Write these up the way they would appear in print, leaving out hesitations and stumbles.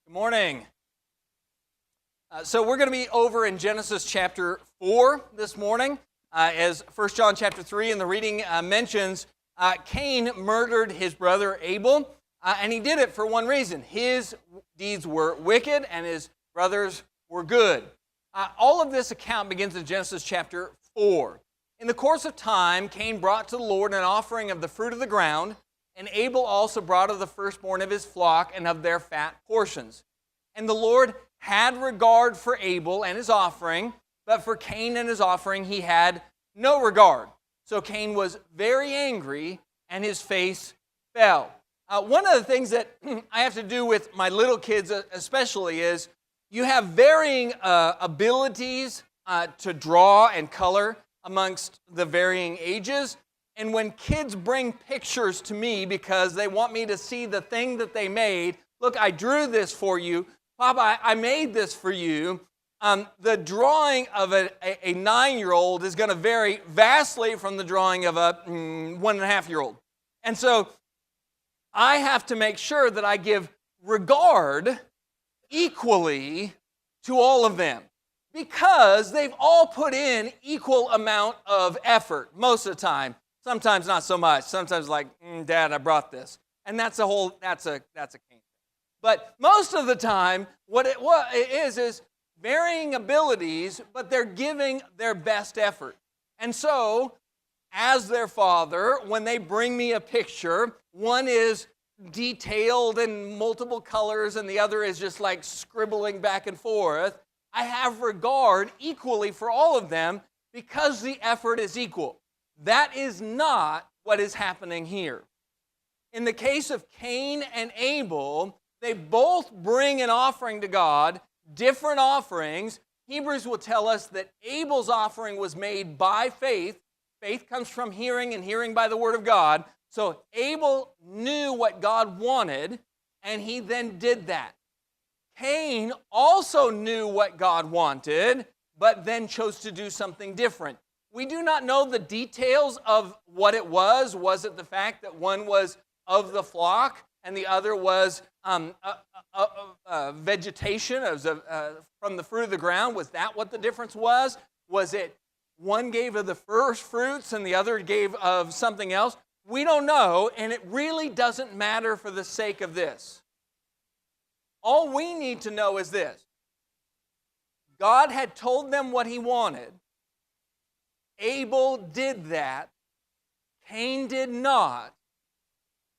Good morning. So we're going to be over in Genesis chapter 4 this morning. As 1 John chapter 3 in the reading mentions, Cain murdered his brother Abel, and he did it for one reason. His deeds were wicked and his brothers were good. All of this account begins in Genesis chapter 4. In the course of time, Cain brought to the Lord an offering of the fruit of the ground, and Abel also brought of the firstborn of his flock and of their fat portions. And the Lord had regard for Abel and his offering, but for Cain and his offering he had no regard. So Cain was very angry, and his face fell. One of the things that I have to do with my little kids especially is you have varying abilities to draw and color amongst the varying ages. And when kids bring pictures to me because they want me to see the thing that they made, look, I drew this for you. Papa, I made this for you. The drawing of a 9-year-old is going to vary vastly from the drawing of a 1.5-year-old. And so I have to make sure that I give regard equally to all of them, because they've all put in equal amount of effort most of the time. Sometimes not so much. Sometimes like, Dad, I brought this. And that's a Cain thing. But most of the time, what it is varying abilities, but they're giving their best effort. And so, as their father, when they bring me a picture, one is detailed in multiple colors and the other is just like scribbling back and forth, I have regard equally for all of them because the effort is equal. That is not what is happening here. In the case of Cain and Abel, they both bring an offering to God, different offerings. Hebrews will tell us that Abel's offering was made by faith. Faith comes from hearing, and hearing by the word of God. So Abel knew what God wanted, and he then did that. Cain also knew what God wanted, but then chose to do something different. We do not know the details of what it was. Was it the fact that one was of the flock and the other was vegetation from the fruit of the ground? Was that what the difference was? Was it one gave of the first fruits and the other gave of something else? We don't know, and it really doesn't matter for the sake of this. All we need to know is this. God had told them what he wanted. Abel did that. Cain did not.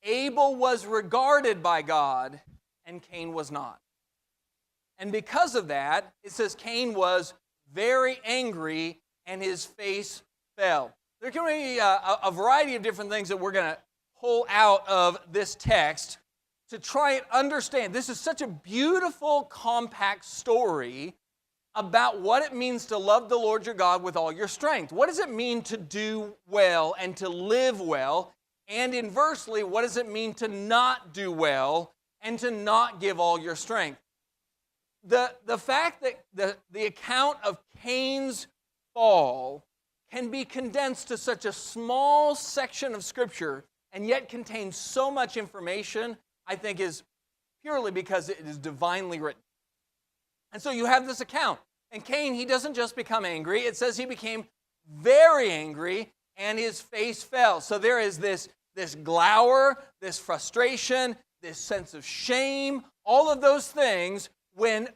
Abel was regarded by God, and Cain was not. And because of that, it says Cain was very angry, and his face fell. There can be a variety of different things that we're going to pull out of this text to try and understand. This is such a beautiful, compact story about what it means to love the Lord your God with all your strength. What does it mean to do well and to live well? And inversely, what does it mean to not do well and to not give all your strength? The fact that the account of Cain's fall can be condensed to such a small section of Scripture and yet contains so much information, I think is purely because it is divinely written. And so you have this account. And Cain, he doesn't just become angry. It says he became very angry and his face fell. So there is this glower, this frustration, this sense of shame, all of those things when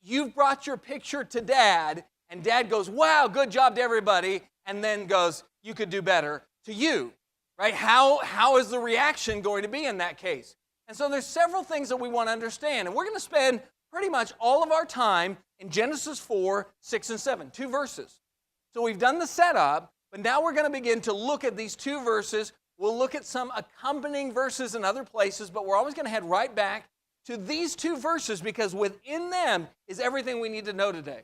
you've brought your picture to Dad and Dad goes, wow, good job to everybody, and then goes, you could do better to you, right? How is the reaction going to be in that case? And so there's several things that we want to understand, and we're going to spend pretty much all of our time in Genesis 4, 6, and 7, 2 verses. So we've done the setup, but now we're going to begin to look at these 2 verses. We'll look at some accompanying verses in other places, but we're always going to head right back to these 2 verses because within them is everything we need to know today.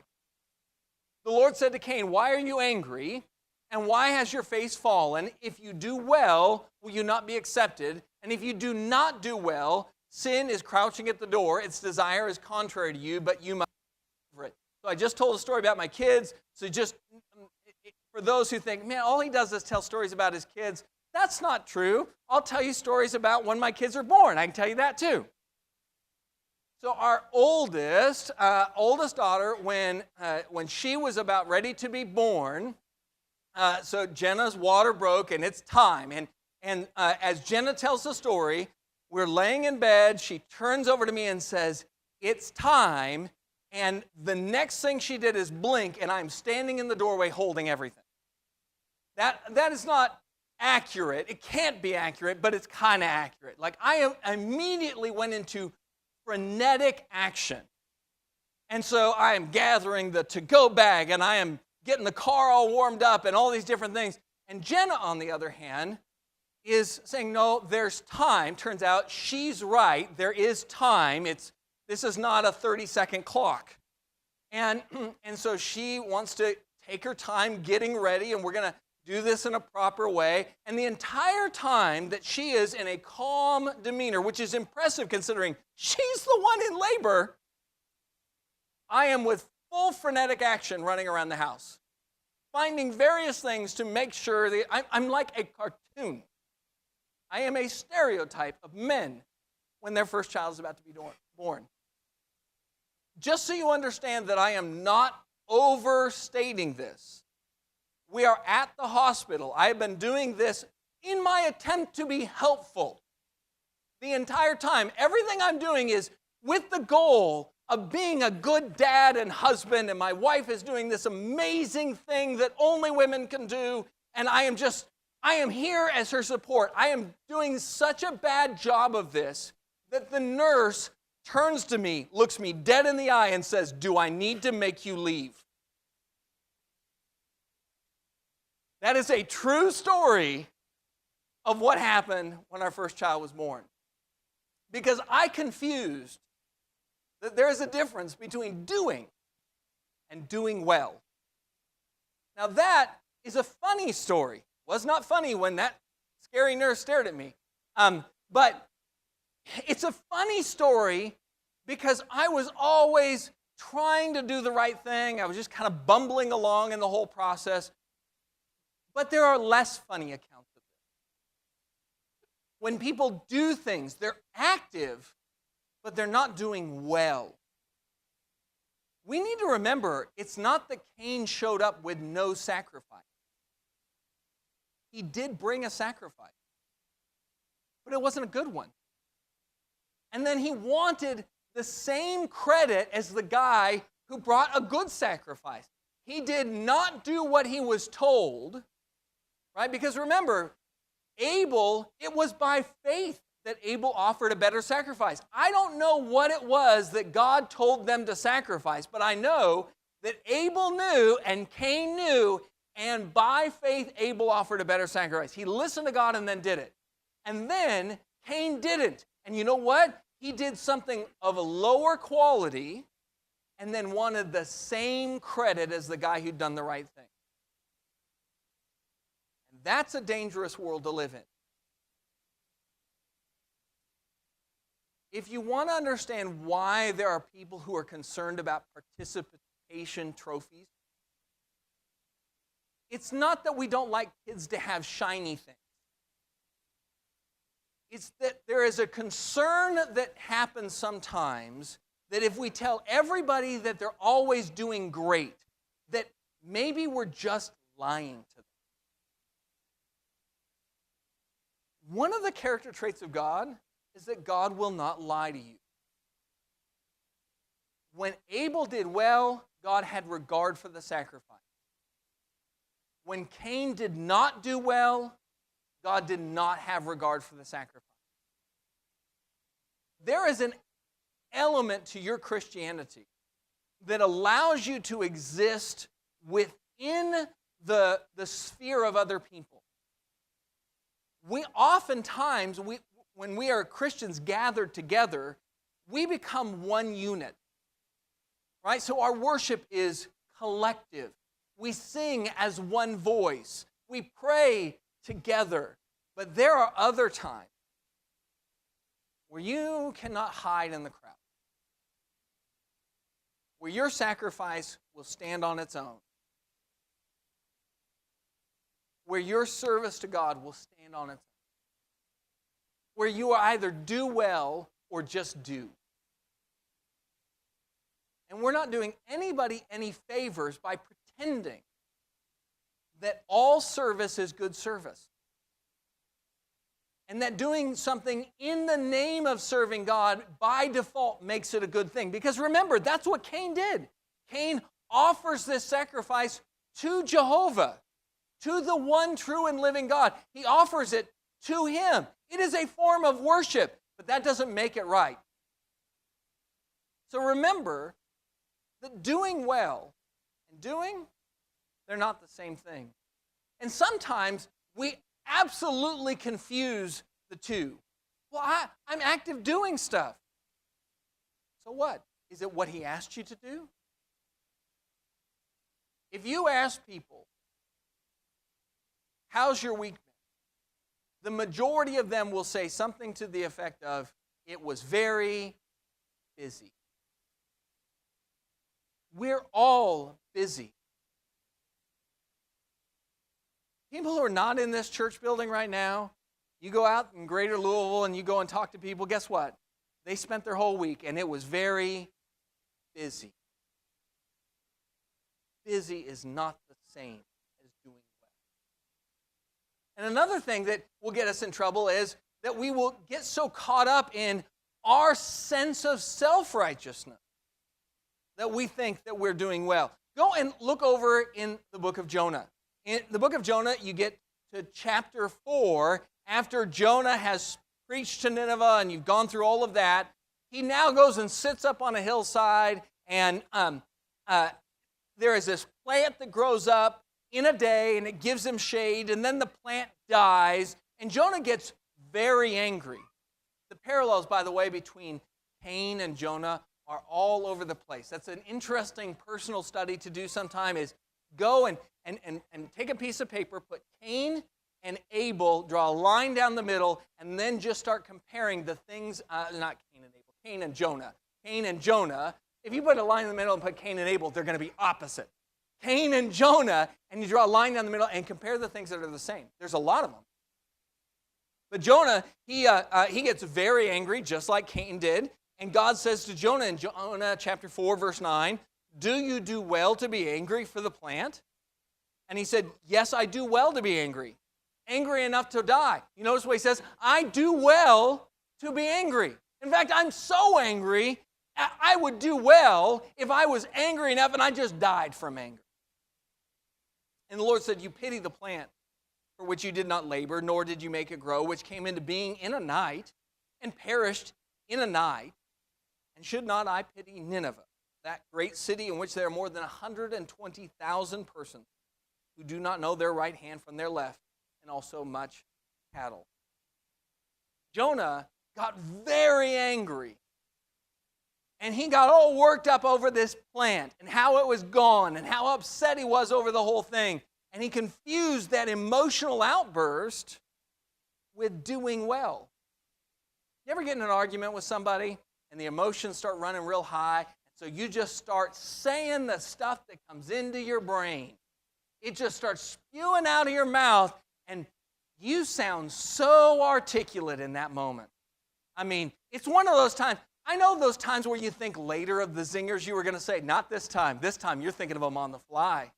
The Lord said to Cain, why are you angry? And why has your face fallen? If you do well, will you not be accepted? And if you do not do well, sin is crouching at the door. Its desire is contrary to you, but you must for it. So I just told a story about my kids. So just for those who think, man, all he does is tell stories about his kids. That's not true. I'll tell you stories about when my kids are born. I can tell you that too. So our oldest daughter, when she was about ready to be born, so Jenna's water broke and it's time. And as Jenna tells the story, we're laying in bed. She turns over to me and says, "It's time." And the next thing she did is blink, and I'm standing in the doorway holding everything. That is not accurate. It can't be accurate, but it's kind of accurate. Like I immediately went into frenetic action. And so I am gathering the to-go bag, and I am getting the car all warmed up and all these different things. And Jenna, on the other hand, is saying, no, there's time. Turns out she's right. There is time. This is not a 30-second clock. And so she wants to take her time getting ready, and we're going to do this in a proper way. And the entire time that she is in a calm demeanor, which is impressive considering she's the one in labor, I am with full frenetic action running around the house, finding various things to make sure that I'm like a cartoon. I am a stereotype of men when their first child is about to be born. Just so you understand that I am not overstating this, we are at the hospital. I have been doing this in my attempt to be helpful the entire time. Everything I'm doing is with the goal of being a good dad and husband, and my wife is doing this amazing thing that only women can do, and I am here as her support. I am doing such a bad job of this that the nurse turns to me, looks me dead in the eye, and says, "Do I need to make you leave?" That is a true story of what happened when our first child was born. Because I confused that there is a difference between doing and doing well. Now that is a funny story. It was not funny when that scary nurse stared at me. But it's a funny story because I was always trying to do the right thing. I was just kind of bumbling along in the whole process. But there are less funny accounts of this. When people do things, they're active, but they're not doing well. We need to remember, it's not that Cain showed up with no sacrifice. He did bring a sacrifice, but it wasn't a good one. And then he wanted the same credit as the guy who brought a good sacrifice. He did not do what he was told, right? Because remember, Abel, it was by faith that Abel offered a better sacrifice. I don't know what it was that God told them to sacrifice, but I know that Abel knew and Cain knew, and by faith Abel offered a better sacrifice. He listened to God and then did it. And then Cain didn't. And you know what? He did something of a lower quality and then wanted the same credit as the guy who'd done the right thing. And that's a dangerous world to live in. If you want to understand why there are people who are concerned about participation trophies, it's not that we don't like kids to have shiny things. It's that there is a concern that happens sometimes that if we tell everybody that they're always doing great, that maybe we're just lying to them. One of the character traits of God is that God will not lie to you. When Abel did well, God had regard for the sacrifice. When Cain did not do well, God did not have regard for the sacrifice. There is an element to your Christianity that allows you to exist within the sphere of other people. We oftentimes, when we are Christians gathered together, we become one unit, right? So our worship is collective. We sing as one voice. We pray together. But there are other times where you cannot hide in the crowd, where your sacrifice will stand on its own, where your service to God will stand on its own, where you either do well or just do. And we're not doing anybody any favors by pretending that all service is good service. And that doing something in the name of serving God by default makes it a good thing. Because remember, that's what Cain did. Cain offers this sacrifice to Jehovah, to the one true and living God. He offers it to him. It is a form of worship, but that doesn't make it right. So remember that doing well and doing, they're not the same thing. And sometimes we absolutely confuse the two. Well, I'm active doing stuff. So what? Is it what he asked you to do? If you ask people, how's your week been? The majority of them will say something to the effect of, it was very busy. We're all busy. People who are not in this church building right now, you go out in greater Louisville and you go and talk to people, guess what? They spent their whole week and it was very busy. Busy is not the same as doing well. And another thing that will get us in trouble is that we will get so caught up in our sense of self-righteousness that we think that we're doing well. Go and look over in the book of Jonah. In the book of Jonah, you get to chapter 4. After Jonah has preached to Nineveh and you've gone through all of that, he now goes and sits up on a hillside, and there is this plant that grows up in a day, and it gives him shade, and then the plant dies, and Jonah gets very angry. The parallels, by the way, between Cain and Jonah are all over the place. That's an interesting personal study to do sometime, is go and take a piece of paper, put Cain and Abel, draw a line down the middle, and then just start comparing the things, not Cain and Abel, Cain and Jonah. Cain and Jonah, if you put a line in the middle and put Cain and Abel, they're going to be opposite. Cain and Jonah, and you draw a line down the middle and compare the things that are the same. There's a lot of them. But Jonah, he gets very angry, just like Cain did, and God says to Jonah in Jonah chapter 4, verse 9, do you do well to be angry for the plant? And he said, yes, I do well to be angry. Angry enough to die. You notice what he says? I do well to be angry. In fact, I'm so angry, I would do well if I was angry enough and I just died from anger. And the Lord said, you pity the plant for which you did not labor, nor did you make it grow, which came into being in a night and perished in a night. And should not I pity Nineveh, that great city in which there are more than 120,000 persons who do not know their right hand from their left, and also much cattle. Jonah got very angry, and he got all worked up over this plant and how it was gone and how upset he was over the whole thing. And he confused that emotional outburst with doing well. You ever get in an argument with somebody and the emotions start running real high, so you just start saying the stuff that comes into your brain? It just starts spewing out of your mouth, and you sound so articulate in that moment. I mean, it's one of those times. I know those times where you think later of the zingers you were going to say. Not this time. This time you're thinking of them on the fly.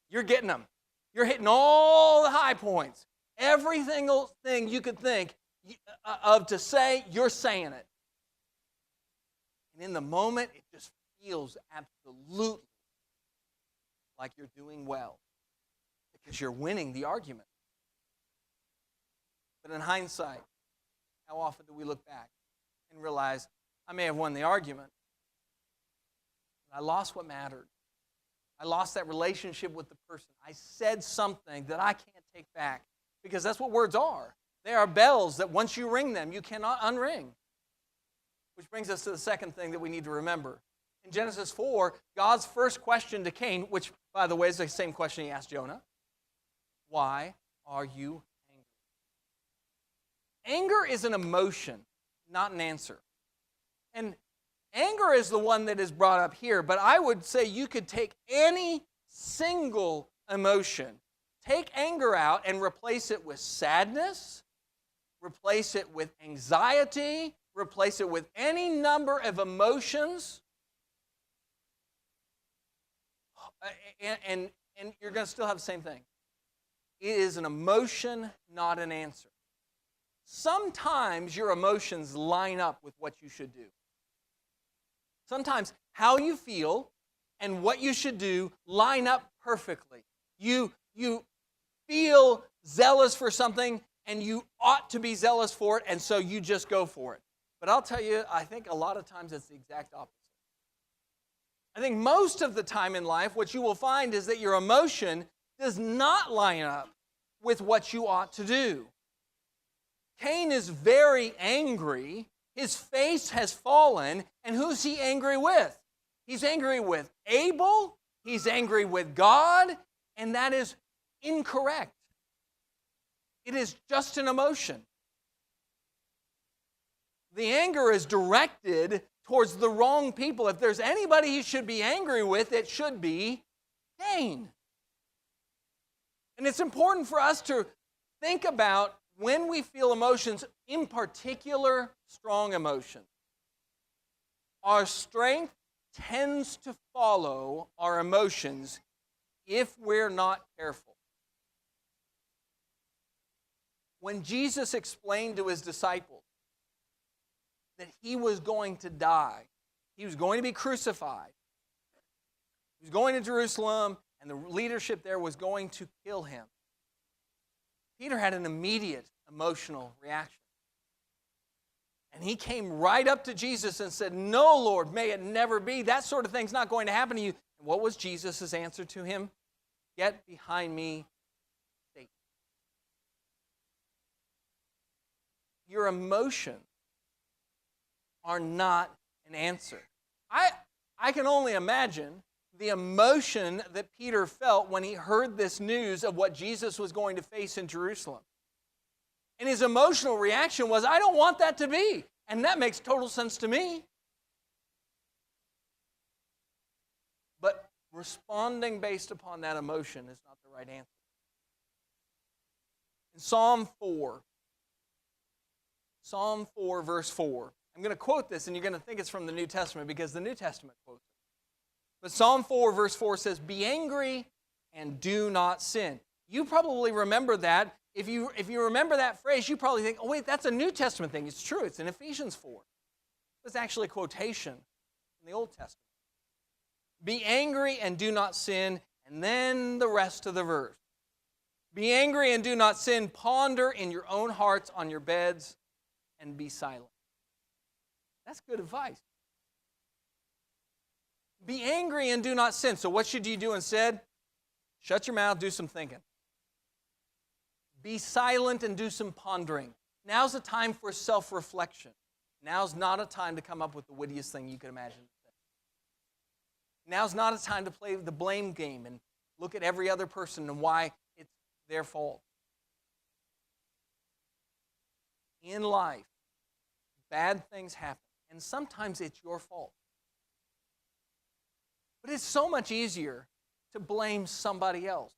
You're getting them. You're hitting all the high points. Every single thing you could think of to say, you're saying it. And in the moment, it just feels absolutely like you're doing well because you're winning the argument. But in hindsight, how often do we look back and realize, I may have won the argument, but I lost what mattered. I lost that relationship with the person. I said something that I can't take back, because that's what words are. They are bells that once you ring them, you cannot unring. Which brings us to the second thing that we need to remember. In Genesis 4, God's first question to Cain, which, by the way, is the same question he asked Jonah. Why are you angry? Anger is an emotion, not an answer. And anger is the one that is brought up here, but I would say you could take any single emotion, take anger out and replace it with sadness, replace it with anxiety, replace it with any number of emotions, And you're going to still have the same thing. It is an emotion, not an answer. Sometimes your emotions line up with what you should do. Sometimes how you feel and what you should do line up perfectly. You feel zealous for something, and you ought to be zealous for it, and so you just go for it. But I'll tell you, I think a lot of times it's the exact opposite. I think most of the time in life, what you will find is that your emotion does not line up with what you ought to do. Cain is very angry. His face has fallen, and who's he angry with? He's angry with Abel, he's angry with God, and that is incorrect. It is just an emotion. The anger is directed towards the wrong people. If there's anybody he should be angry with, it should be Cain. And it's important for us to think about when we feel emotions, in particular strong emotions. Our strength tends to follow our emotions if we're not careful. When Jesus explained to his disciples that he was going to die, he was going to be crucified, he was going to Jerusalem, and the leadership there was going to kill him, Peter had an immediate emotional reaction. And he came right up to Jesus and said, "No, Lord, may it never be. That sort of thing's not going to happen to you." And what was Jesus' answer to him? "Get behind me, Satan." Your emotions are not an answer. I can only imagine the emotion that Peter felt when he heard this news of what Jesus was going to face in Jerusalem. And his emotional reaction was, "I don't want that to be." And that makes total sense to me. But responding based upon that emotion is not the right answer. In Psalm 4, verse 4, I'm going to quote this, and you're going to think it's from the New Testament because the New Testament quotes it. But Psalm 4, verse 4 says, "Be angry and do not sin." You probably remember that. If you remember that phrase, you probably think, "Oh, wait, that's a New Testament thing." It's true. It's in Ephesians 4. It's actually a quotation in the Old Testament. Be angry and do not sin, and then the rest of the verse. Be angry and do not sin. Ponder in your own hearts on your beds and be silent. That's good advice. Be angry and do not sin. So what should you do instead? Shut your mouth, do some thinking. Be silent and do some pondering. Now's a time for self-reflection. Now's not a time to come up with the wittiest thing you could imagine. Now's not a time to play the blame game and look at every other person and why it's their fault. In life, bad things happen, and sometimes it's your fault. But it's so much easier to blame somebody else.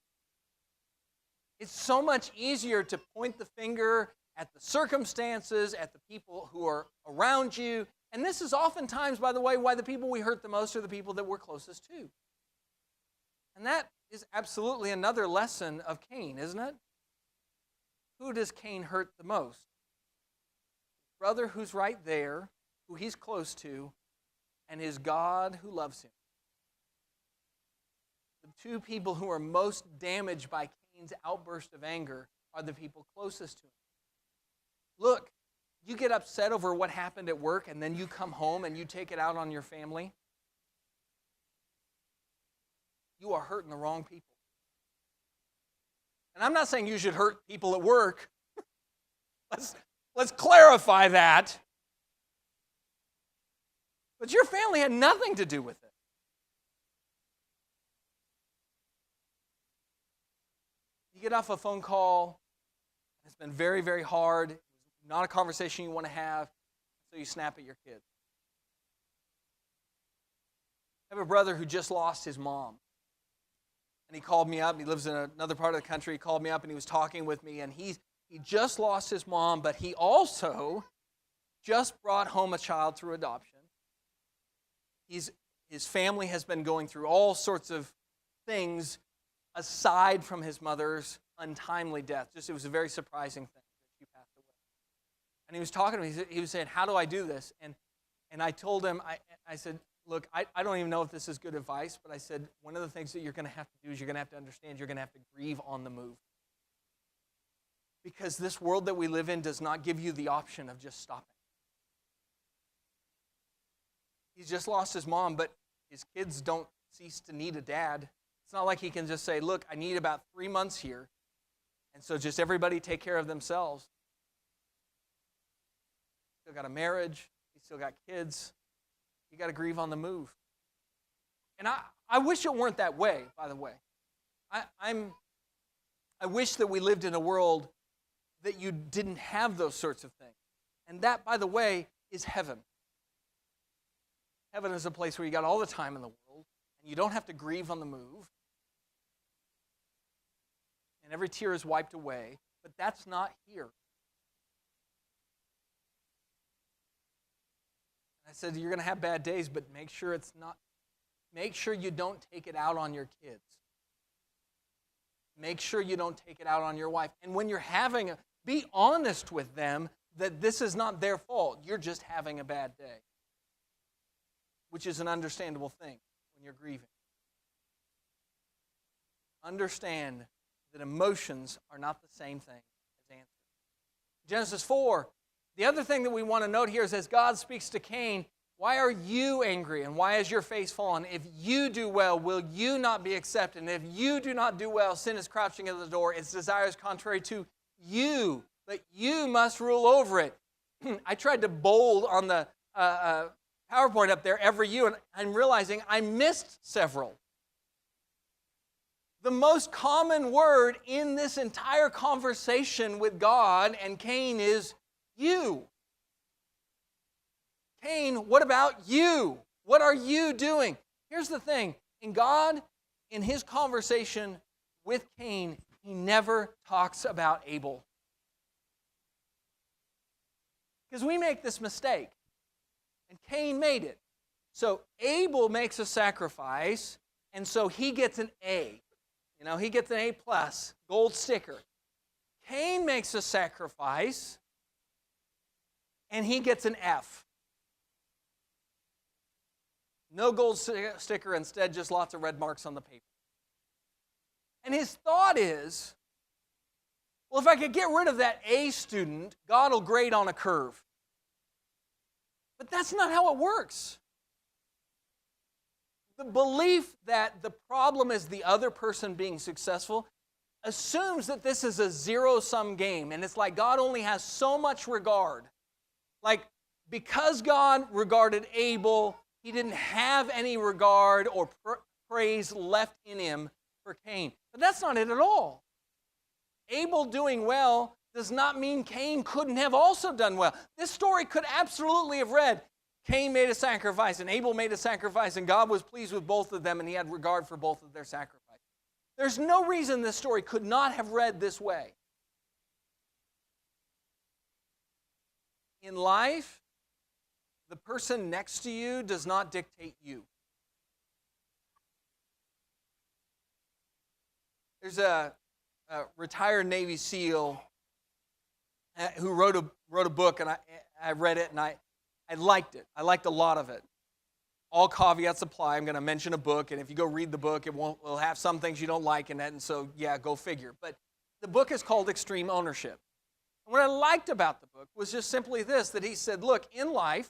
It's so much easier to point the finger at the circumstances, at the people who are around you. And this is oftentimes, by the way, why the people we hurt the most are the people that we're closest to. And that is absolutely another lesson of Cain, isn't it? Who does Cain hurt the most? His brother who's right there, who he's close to, and his God who loves him. The two people who are most damaged by Cain's outburst of anger are the people closest to him. Look, you get upset over what happened at work and then you come home and you take it out on your family. You are hurting the wrong people. And I'm not saying you should hurt people at work. Let's clarify that. But your family had nothing to do with it. You get off a phone call, it's been very, very hard. It's not a conversation you want to have, so you snap at your kids. I have a brother who just lost his mom. And he called me up. He lives in another part of the country. He called me up and he was talking with me. And he just lost his mom, but he also just brought home a child through adoption. His family has been going through all sorts of things aside from his mother's untimely death. Just it was a very surprising thing that she passed away. And he was talking to me. He was saying, how do I do this? And I told him, I said, look, I don't even know if this is good advice, but I said, one of the things that you're going to have to do is you're going to have to understand you're going to have to grieve on the move. Because this world that we live in does not give you the option of just stopping. He's just lost his mom, but his kids don't cease to need a dad. It's not like he can just say, look, I need about 3 months here, and so just everybody take care of themselves. He's still got a marriage. He's still got kids. You got to grieve on the move. And I wish it weren't that way, by the way. I wish that we lived in a world that you didn't have those sorts of things. And that, by the way, is heaven. Heaven is a place where you got all the time in the world, and you don't have to grieve on the move. And every tear is wiped away, but that's not here. I said, you're going to have bad days, but make sure you don't take it out on your kids. Make sure you don't take it out on your wife. And when you're be honest with them that this is not their fault. You're just having a bad day, which is an understandable thing when you're grieving. Understand that emotions are not the same thing as answers. Genesis 4, the other thing that we want to note here is as God speaks to Cain, why are you angry and why is your face fallen? If you do well, will you not be accepted? And if you do not do well, sin is crouching at the door. Its desire is contrary to you, but you must rule over it. I tried to bold on the PowerPoint up there every you, and I'm realizing I missed several. The most common word in this entire conversation with God and Cain is you. Cain, what about you? What are you doing? Here's the thing. In God, in his conversation with Cain, he never talks about Abel. Because we make this mistake. And Cain made it. So Abel makes a sacrifice, and so he gets an A. He gets an A+, gold sticker. Cain makes a sacrifice, and he gets an F. No gold sticker, instead just lots of red marks on the paper. And his thought is, well, if I could get rid of that A student, God will grade on a curve. But that's not how it works. The belief that the problem is the other person being successful assumes that this is a zero-sum game, and it's like God only has so much regard. Like, because God regarded Abel, he didn't have any regard or praise left in him for Cain. But that's not it at all. Abel doing well does not mean Cain couldn't have also done well. This story could absolutely have read, Cain made a sacrifice and Abel made a sacrifice, and God was pleased with both of them, and he had regard for both of their sacrifices. There's no reason this story could not have read this way. In life, the person next to you does not dictate you. There's a retired Navy SEAL who wrote a book, and I read it, and I liked it. I liked a lot of it. All caveats apply. I'm going to mention a book, and if you go read the book, will have some things you don't like in it, and so, yeah, go figure. But the book is called Extreme Ownership. And what I liked about the book was just simply this, that he said, look, in life,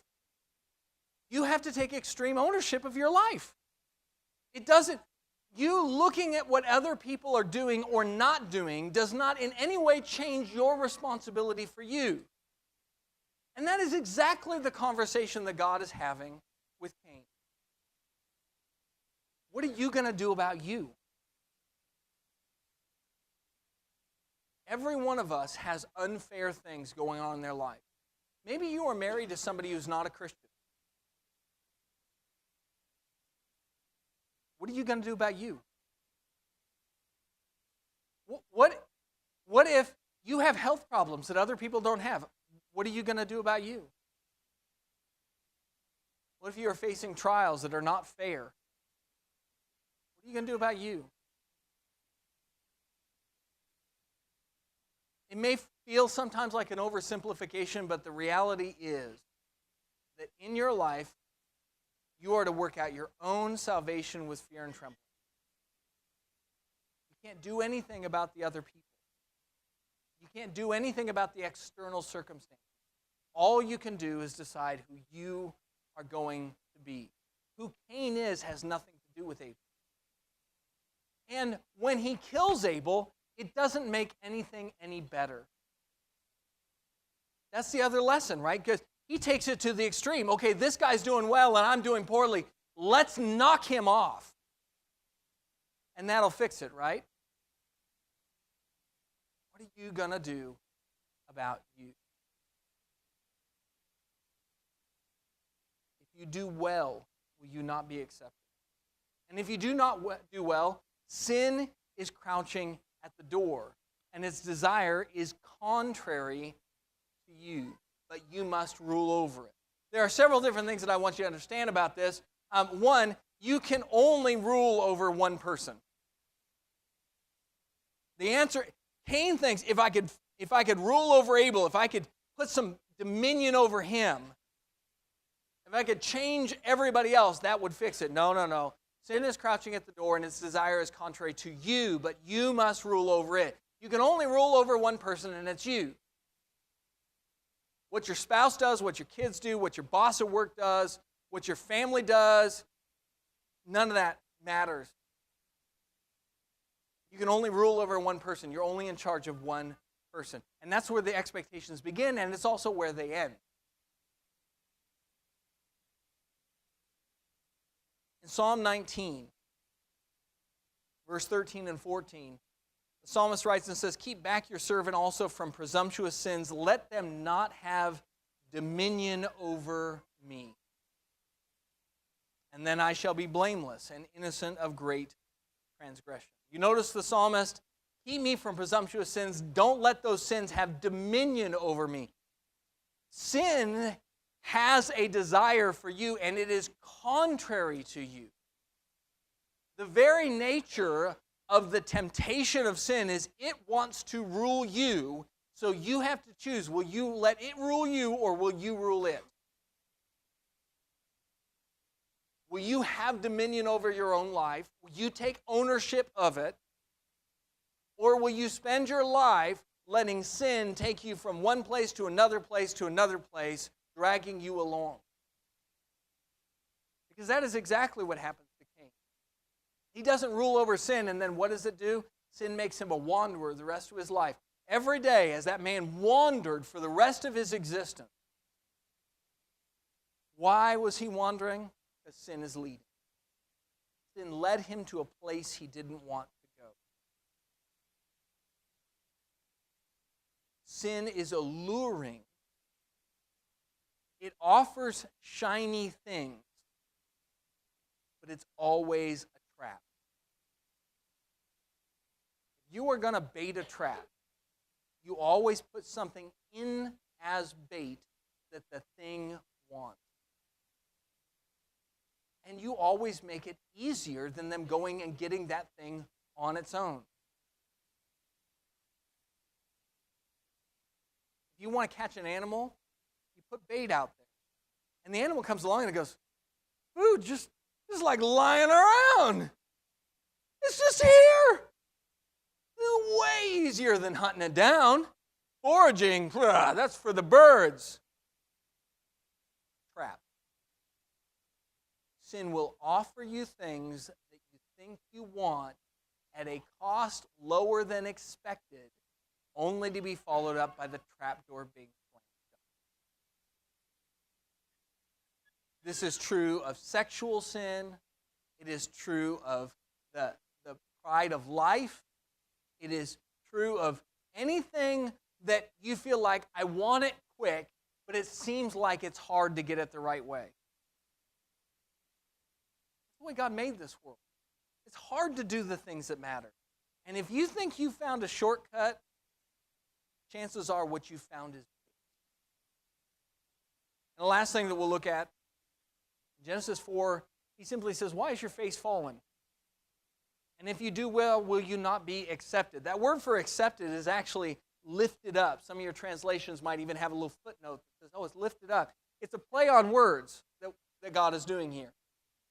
you have to take extreme ownership of your life. You looking at what other people are doing or not doing does not in any way change your responsibility for you. And that is exactly the conversation that God is having with Cain. What are you going to do about you? Every one of us has unfair things going on in their life. Maybe you are married to somebody who's not a Christian. What are you going to do about you? What if you have health problems that other people don't have? What are you going to do about you? What if you are facing trials that are not fair? What are you going to do about you? It may feel sometimes like an oversimplification, but the reality is that in your life, you are to work out your own salvation with fear and trembling. You can't do anything about the other people. You can't do anything about the external circumstances. All you can do is decide who you are going to be. Who Cain is has nothing to do with Abel. And when he kills Abel, it doesn't make anything any better. That's the other lesson, right? Because he takes it to the extreme. Okay, this guy's doing well and I'm doing poorly. Let's knock him off. And that'll fix it, right? What are you going to do about you? If you do well, will you not be accepted? And if you do not do well, sin is crouching at the door, and its desire is contrary to you, but you must rule over it. There are several different things that I want you to understand about this. One, you can only rule over one person. The answer, Cain thinks, if I could rule over Abel, if I could put some dominion over him, if I could change everybody else, that would fix it. No, no, no. Sin is crouching at the door, and its desire is contrary to you, but you must rule over it. You can only rule over one person, and it's you. What your spouse does, what your kids do, what your boss at work does, what your family does, none of that matters. You can only rule over one person. You're only in charge of one person. And that's where the expectations begin, and it's also where they end. In Psalm 19, verse 13 and 14, the psalmist writes and says, "Keep back your servant also from presumptuous sins. Let them not have dominion over me. And then I shall be blameless and innocent of great transgression." You notice the psalmist, keep me from presumptuous sins. Don't let those sins have dominion over me. Sin has a desire for you, and it is contrary to you. The very nature of the temptation of sin is it wants to rule you, so you have to choose. Will you let it rule you, or will you rule it? Will you have dominion over your own life? Will you take ownership of it? Or will you spend your life letting sin take you from one place to another place to another place, dragging you along? Because that is exactly what happens to Cain. He doesn't rule over sin, and then what does it do? Sin makes him a wanderer the rest of his life. Every day, as that man wandered for the rest of his existence. Why was he wandering? Because sin is leading. Sin led him to a place he didn't want to go. Sin is alluring. It offers shiny things, but it's always a trap. If you are going to bait a trap, you always put something in as bait that the thing wants. And you always make it easier than them going and getting that thing on its own. If you want to catch an animal, you put bait out there. And the animal comes along and it goes, food just like lying around. It's just here. It's way easier than hunting it down. Foraging, that's for the birds. Trap. Sin will offer you things that you think you want at a cost lower than expected, only to be followed up by the trapdoor being slammed shut. This is true of sexual sin. It is true of the pride of life. It is true of anything that you feel like, I want it quick, but it seems like it's hard to get it the right way. That's the way God made this world. It's hard to do the things that matter. And if you think you found a shortcut, chances are what you found is bait. And the last thing that we'll look at, Genesis 4, he simply says, why is your face fallen? And if you do well, will you not be accepted? That word for accepted is actually lifted up. Some of your translations might even have a little footnote that says, oh, it's lifted up. It's a play on words that God is doing here.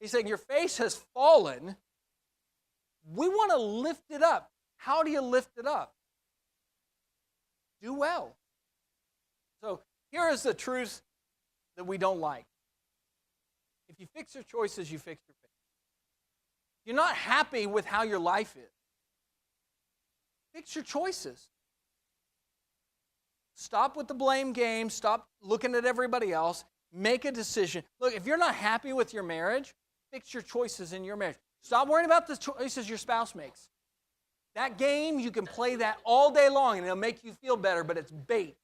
He's saying, your face has fallen. We want to lift it up. How do you lift it up? Do well. So here is the truth that we don't like. If you fix your choices, you fix your fate. If you're not happy with how your life is, fix your choices. Stop with the blame game. Stop looking at everybody else. Make a decision. Look, if you're not happy with your marriage, fix your choices in your marriage. Stop worrying about the choices your spouse makes. That game, you can play that all day long, and it'll make you feel better, but it's bait.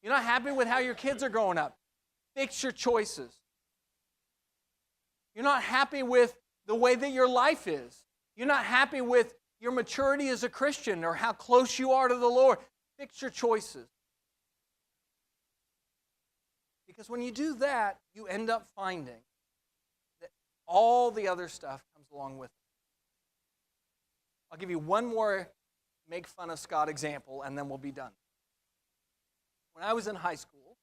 You're not happy with how your kids are growing up. Fix your choices. You're not happy with the way that your life is. You're not happy with your maturity as a Christian or how close you are to the Lord. Fix your choices. Because when you do that, you end up finding that all the other stuff comes along with it. I'll give you one more make fun of Scott example, and then we'll be done. When I was in high school,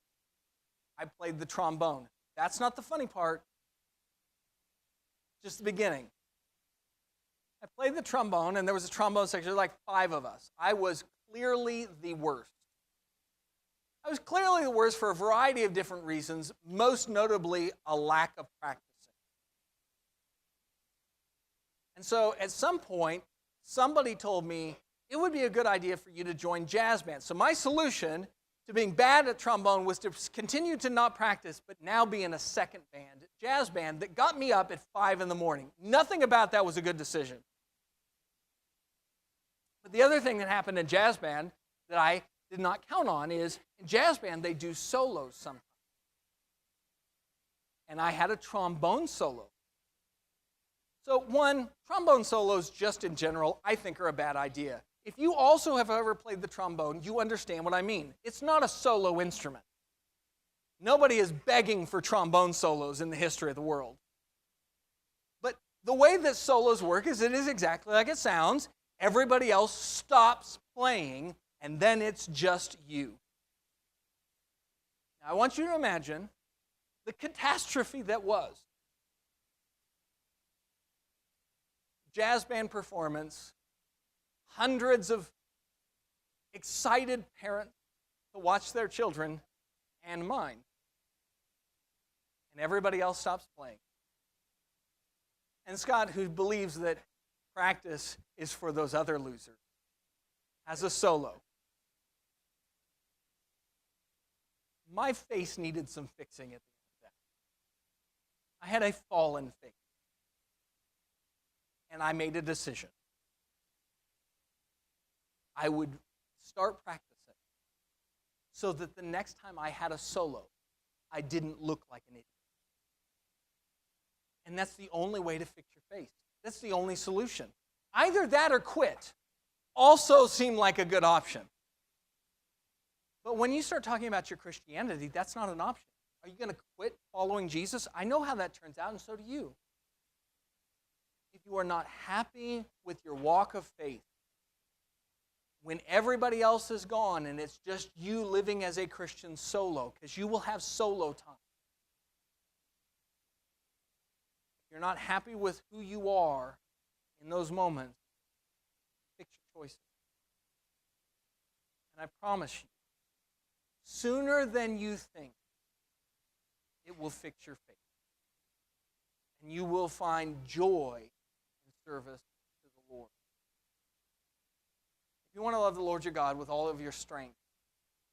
I played the trombone. That's not the funny part. Just the beginning. I played the trombone, and there was a trombone section. There were like 5 of us. I was clearly the worst. I was clearly the worst for a variety of different reasons, most notably a lack of practicing. And so at some point, somebody told me it would be a good idea for you to join jazz band. So my solution to being bad at trombone was to continue to not practice, but now be in a second band, jazz band, that got me up at 5 in the morning. Nothing about that was a good decision. But the other thing that happened in jazz band that I did not count on is, in jazz band, they do solos sometimes. And I had a trombone solo. So one, trombone solos just in general, I think are a bad idea. If you also have ever played the trombone, you understand what I mean. It's not a solo instrument. Nobody is begging for trombone solos in the history of the world. But the way that solos work is it is exactly like it sounds. Everybody else stops playing, and then it's just you. Now, I want you to imagine the catastrophe that was. Jazz band performance, hundreds of excited parents to watch their children, and mine. And everybody else stops playing. And Scott, who believes that practice is for those other losers, has a solo. My face needed some fixing at the end of that. I had a fallen face. And I made a decision. I would start practicing so that the next time I had a solo, I didn't look like an idiot. And that's the only way to fix your face. That's the only solution. Either that or quit also seemed like a good option. But when you start talking about your Christianity, that's not an option. Are you going to quit following Jesus? I know how that turns out, and so do you. If you are not happy with your walk of faith, when everybody else is gone and it's just you living as a Christian solo, because you will have solo time. If you're not happy with who you are in those moments, fix your choices. And I promise you, sooner than you think, it will fix your faith. And you will find joy service to the Lord. If you want to love the Lord your God with all of your strength,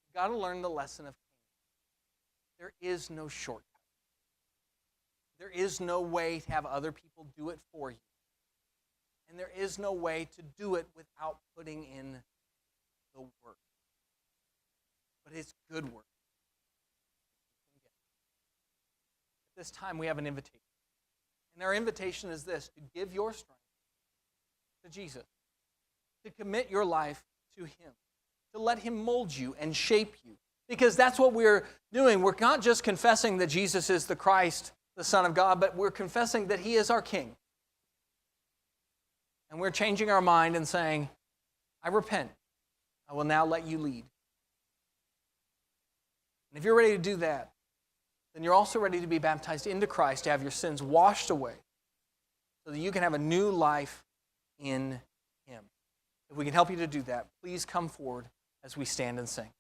you've got to learn the lesson of Cain. There is no shortcut. There is no way to have other people do it for you. And there is no way to do it without putting in the work. But it's good work. At this time, we have an invitation. And our invitation is this: to give your strength to Jesus, to commit your life to Him, to let Him mold you and shape you. Because that's what we're doing. We're not just confessing that Jesus is the Christ, the Son of God, but we're confessing that He is our King. and we're changing our mind and saying, I repent. I will now let you lead. And if you're ready to do that, then you're also ready to be baptized into Christ, to have your sins washed away, so that you can have a new life in Him. If we can help you to do that, please come forward as we stand and sing.